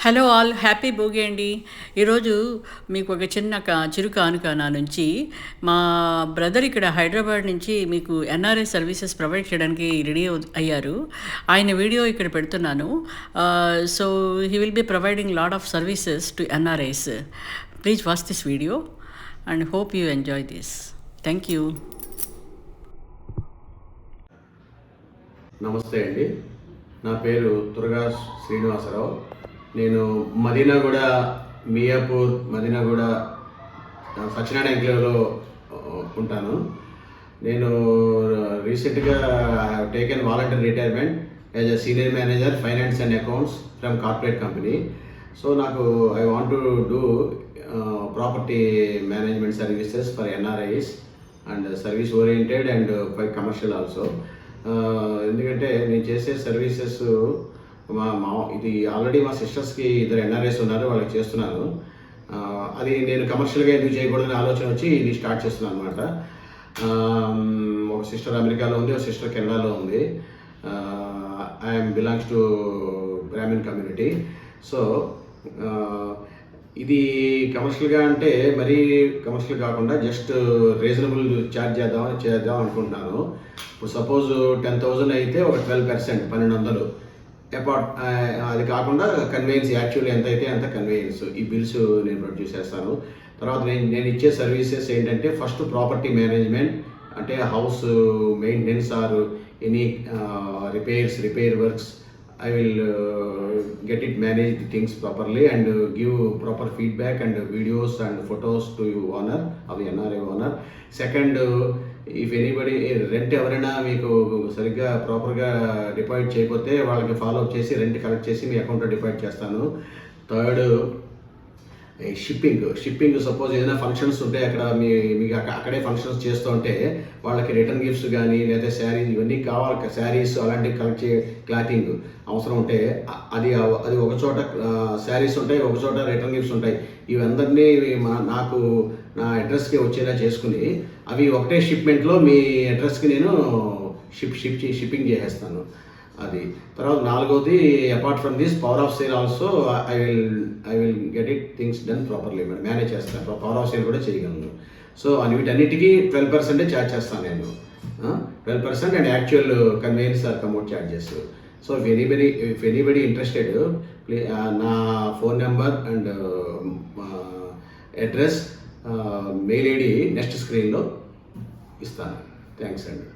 Hello all, happy Bhogi అండి. ఈరోజు మీకు ఒక చిన్న చిరు కానుక నా నుంచి. మా బ్రదర్ ఇక్కడ హైదరాబాద్ నుంచి మీకు ఎన్ఆర్ఐ సర్వీసెస్ ప్రొవైడ్ చేయడానికి రెడీ అయ్యారు. ఆయన వీడియో ఇక్కడ పెడుతున్నాను. So he will be providing lot of services to NRIs. Please watch this video and hope you enjoy this. Thank you. నమస్తే అండి, నా పేరు తురగా శ్రీనివాసరావు. నేను మదీనాగూడ, మియాపూర్ మదీనాగూడ సత్యనారాయణ ఎన్క్లేవ్లో ఉంటాను. నేను రీసెంట్గా taken voluntary retirement as a senior manager finance and accounts from corporate company. So నాకు I want to do property management services for NRIs and service oriented and for commercial also. ఎందుకంటే నేను చేసే సర్వీసెస్ ఇది already మా సిస్టర్స్కి ఇద్దరు NRIs ఉన్నారు, వాళ్ళకి చేస్తున్నాను. అది నేను కమర్షియల్గా ఎందుకు చేయకూడదని ఆలోచన వచ్చి ఇది స్టార్ట్ చేస్తున్నాను అనమాట. ఒక సిస్టర్ అమెరికాలో ఉంది, ఒక సిస్టర్ కెనడాలో ఉంది. I'm belongs to Brahmin community. So ఇది కమర్షియల్గా అంటే మరీ కమర్షియల్ కాకుండా జస్ట్ రీజనబుల్ ఛార్జ్ చేద్దాం అనుకుంటున్నాను. ఇప్పుడు సపోజ్ 10,000 అయితే ఒక 12%, 1,200 అపార్ట్. అది కాకుండా కన్వీనియన్స్ యాక్చువల్లీ ఎంత అయితే అంత కన్వీనియన్స్. ఈ బిల్స్ నేను ప్రొడ్యూస్ చేస్తాను. తర్వాత నేను ఇచ్చే సర్వీసెస్ ఏంటంటే ఫస్ట్ ప్రాపర్టీ మేనేజ్మెంట్, అంటే house maintenance or any repair works. I will get it manage the things properly and give proper feedback and videos and photos to owner of the NRI owner. Second, if anybody rent ఎవరైనా మీకు సరిగ్గా ప్రాపర్గా deposit చేయకపోతే వాళ్ళకి follow up చేసి rent collect చేసి మీ అకౌంట్లో deposit చేస్తాను. థర్డ్, షిప్పింగ్ సపోజ్ ఏదైనా ఫంక్షన్స్ ఉంటే అక్కడ మీకు అక్కడే ఫంక్షన్స్ చేస్తూ ఉంటే వాళ్ళకి రిటర్న్ గిఫ్ట్స్ కానీ లేదా శారీస్ ఇవన్నీ కావాలి, శారీస్ అలాంటివి కలెక్ట్ క్లాతింగ్ అవసరం ఉంటే అది ఒక చోట శారీస్ ఉంటాయి, ఒక చోట రిటర్న్ గిఫ్ట్స్ ఉంటాయి. ఇవందరినీ నాకు నా అడ్రస్కి వచ్చేలా చేసుకుని అవి ఒకటే షిప్మెంట్లో మీ అడ్రస్కి నేను షిప్పింగ్ చేసేస్తాను. అది తర్వాత నాలుగోది, apart from this power of sale also I will get it things done properly. Manage చేస్తాను, పవర్ ఆఫ్ సేల్ కూడా చేయగలను. సో వీటన్నిటికీ 12% ఛార్జ్ చేస్తాను నేను. 12% and actual convenience or commute charges. So if anybody interested, నా phone number and address, mail ID next స్క్రీన్లో ఇస్తాను. Thanks అండి.